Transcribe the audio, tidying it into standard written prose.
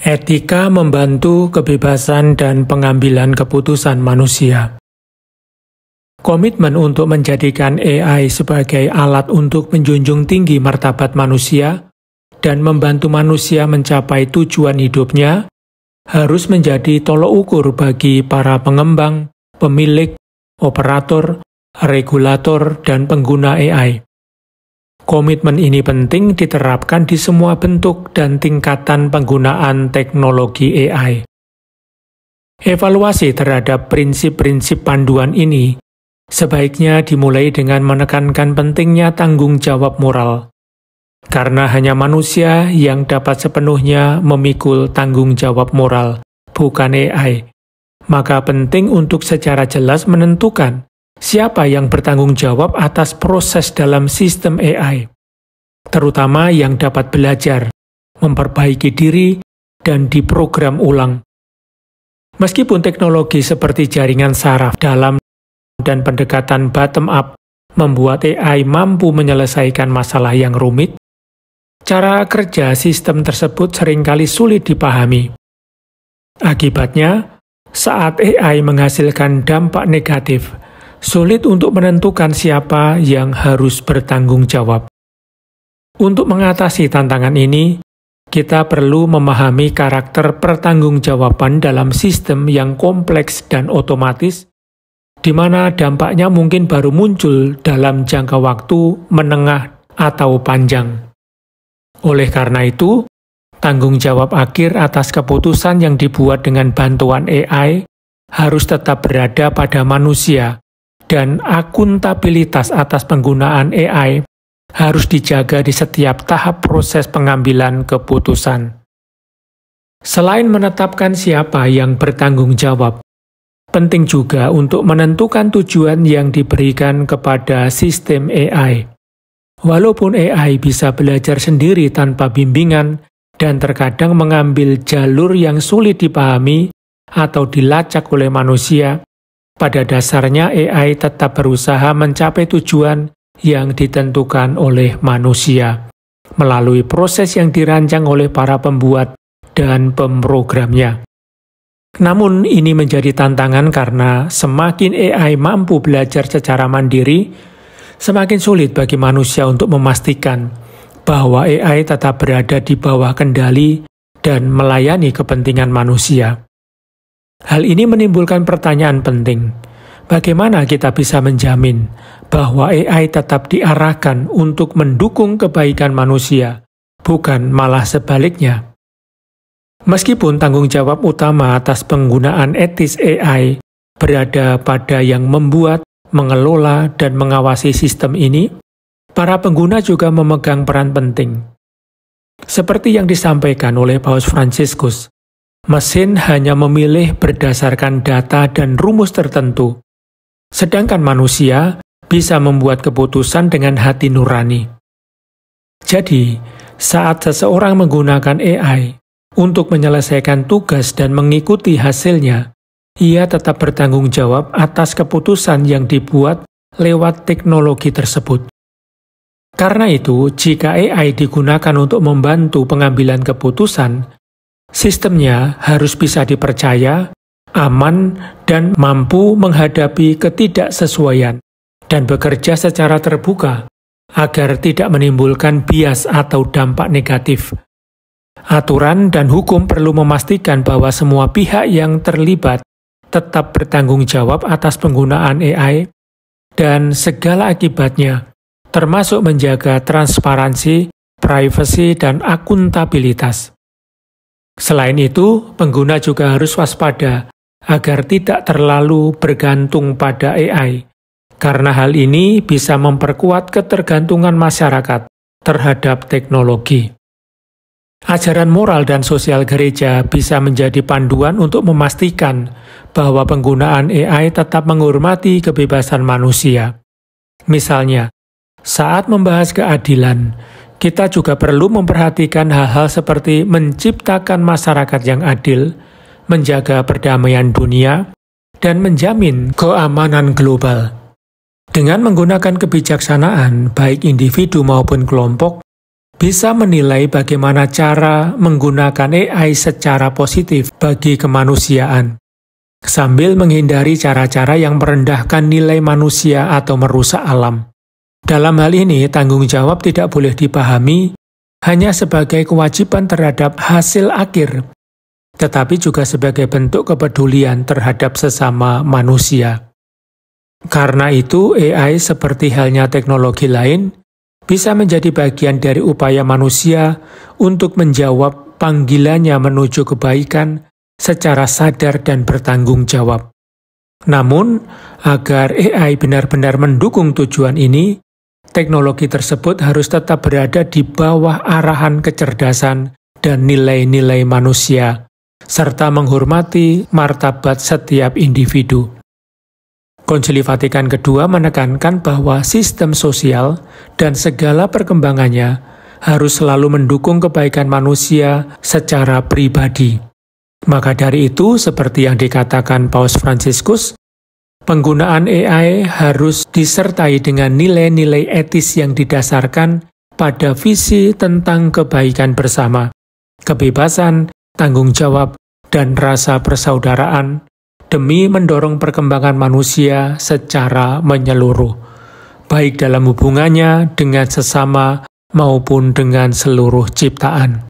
Etika membantu kebebasan dan pengambilan keputusan manusia. Komitmen untuk menjadikan AI sebagai alat untuk menjunjung tinggi martabat manusia dan membantu manusia mencapai tujuan hidupnya harus menjadi tolok ukur bagi para pengembang, pemilik, operator, regulator, dan pengguna AI. Komitmen ini penting diterapkan di semua bentuk dan tingkatan penggunaan teknologi AI. Evaluasi terhadap prinsip-prinsip panduan ini sebaiknya dimulai dengan menekankan pentingnya tanggung jawab moral, karena hanya manusia yang dapat sepenuhnya memikul tanggung jawab moral, bukan AI. Maka penting untuk secara jelas menentukan siapa yang bertanggung jawab atas proses dalam sistem AI, terutama yang dapat belajar, memperbaiki diri, dan diprogram ulang. Meskipun teknologi seperti jaringan saraf dalam dan pendekatan bottom-up membuat AI mampu menyelesaikan masalah yang rumit, cara kerja sistem tersebut seringkali sulit dipahami. Akibatnya, saat AI menghasilkan dampak negatif, sulit untuk menentukan siapa yang harus bertanggung jawab. Untuk mengatasi tantangan ini, kita perlu memahami karakter pertanggungjawaban dalam sistem yang kompleks dan otomatis, di mana dampaknya mungkin baru muncul dalam jangka waktu menengah atau panjang. Oleh karena itu, tanggung jawab akhir atas keputusan yang dibuat dengan bantuan AI harus tetap berada pada manusia, dan akuntabilitas atas penggunaan AI harus dijaga di setiap tahap proses pengambilan keputusan. Selain menetapkan siapa yang bertanggung jawab, penting juga untuk menentukan tujuan yang diberikan kepada sistem AI. Walaupun AI bisa belajar sendiri tanpa bimbingan dan terkadang mengambil jalur yang sulit dipahami atau dilacak oleh manusia, pada dasarnya AI tetap berusaha mencapai tujuan yang ditentukan oleh manusia melalui proses yang dirancang oleh para pembuat dan pemrogramnya. Namun ini menjadi tantangan karena semakin AI mampu belajar secara mandiri, semakin sulit bagi manusia untuk memastikan bahwa AI tetap berada di bawah kendali dan melayani kepentingan manusia. Hal ini menimbulkan pertanyaan penting. Bagaimana kita bisa menjamin bahwa AI tetap diarahkan untuk mendukung kebaikan manusia, bukan malah sebaliknya? Meskipun tanggung jawab utama atas penggunaan etis AI berada pada yang membuat, mengelola, dan mengawasi sistem ini, para pengguna juga memegang peran penting. Seperti yang disampaikan oleh Paus Fransiskus, mesin hanya memilih berdasarkan data dan rumus tertentu, sedangkan manusia bisa membuat keputusan dengan hati nurani. Jadi, saat seseorang menggunakan AI untuk menyelesaikan tugas dan mengikuti hasilnya, ia tetap bertanggung jawab atas keputusan yang dibuat lewat teknologi tersebut. Karena itu, jika AI digunakan untuk membantu pengambilan keputusan, sistemnya harus bisa dipercaya, aman, dan mampu menghadapi ketidaksesuaian, dan bekerja secara terbuka agar tidak menimbulkan bias atau dampak negatif. Aturan dan hukum perlu memastikan bahwa semua pihak yang terlibat tetap bertanggung jawab atas penggunaan AI dan segala akibatnya, termasuk menjaga transparansi, privasi, dan akuntabilitas. Selain itu, pengguna juga harus waspada agar tidak terlalu bergantung pada AI, karena hal ini bisa memperkuat ketergantungan masyarakat terhadap teknologi. Ajaran moral dan sosial gereja bisa menjadi panduan untuk memastikan bahwa penggunaan AI tetap menghormati kebebasan manusia. Misalnya, saat membahas keadilan, kita juga perlu memperhatikan hal-hal seperti menciptakan masyarakat yang adil, menjaga perdamaian dunia, dan menjamin keamanan global. Dengan menggunakan kebijaksanaan, baik individu maupun kelompok, bisa menilai bagaimana cara menggunakan AI secara positif bagi kemanusiaan, sambil menghindari cara-cara yang merendahkan nilai manusia atau merusak alam. Dalam hal ini, tanggung jawab tidak boleh dipahami hanya sebagai kewajiban terhadap hasil akhir, tetapi juga sebagai bentuk kepedulian terhadap sesama manusia. Karena itu, AI seperti halnya teknologi lain, bisa menjadi bagian dari upaya manusia untuk menjawab panggilannya menuju kebaikan secara sadar dan bertanggung jawab. Namun, agar AI benar-benar mendukung tujuan ini, teknologi tersebut harus tetap berada di bawah arahan kecerdasan dan nilai-nilai manusia, serta menghormati martabat setiap individu. Konsili Vatikan II menekankan bahwa sistem sosial dan segala perkembangannya harus selalu mendukung kebaikan manusia secara pribadi. Maka dari itu, seperti yang dikatakan Paus Fransiskus, penggunaan AI harus disertai dengan nilai-nilai etis yang didasarkan pada visi tentang kebaikan bersama, kebebasan, tanggung jawab, dan rasa persaudaraan, demi mendorong perkembangan manusia secara menyeluruh, baik dalam hubungannya dengan sesama maupun dengan seluruh ciptaan.